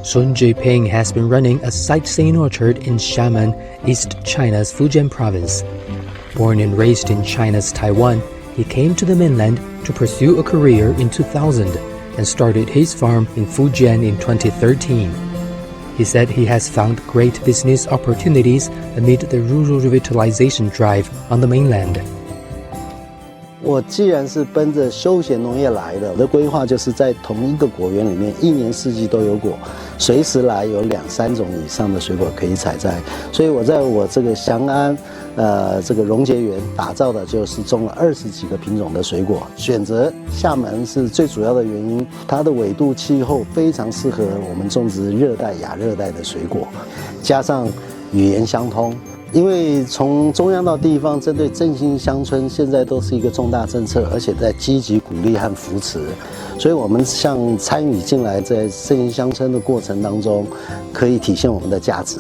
Sun Jiping has been running a sightseeing orchard in Xiamen, East China's Fujian province. Born and raised in China's Taiwan, he came to the mainland to pursue a career in 2000 and started his farm in Fujian in 2013. He said he has found great business opportunities amid the rural revitalization drive on the mainland. 我既然是奔着休闲农业来的，我的规划就是在同一个果园里面，一年四季都有果，随时来有2-3种以上的水果可以采摘。所以我在我这个祥安，这个荣杰园打造的就是种了20几个品种的水果。选择厦门是最主要的原因，它的纬度气候非常适合我们种植热带、亚热带的水果，加上语言相通。 因为从中央到地方，针对振兴乡村，现在都是一个重大政策，而且在积极鼓励和扶持，所以我们像参与进来，在振兴乡村的过程当中，可以体现我们的价值。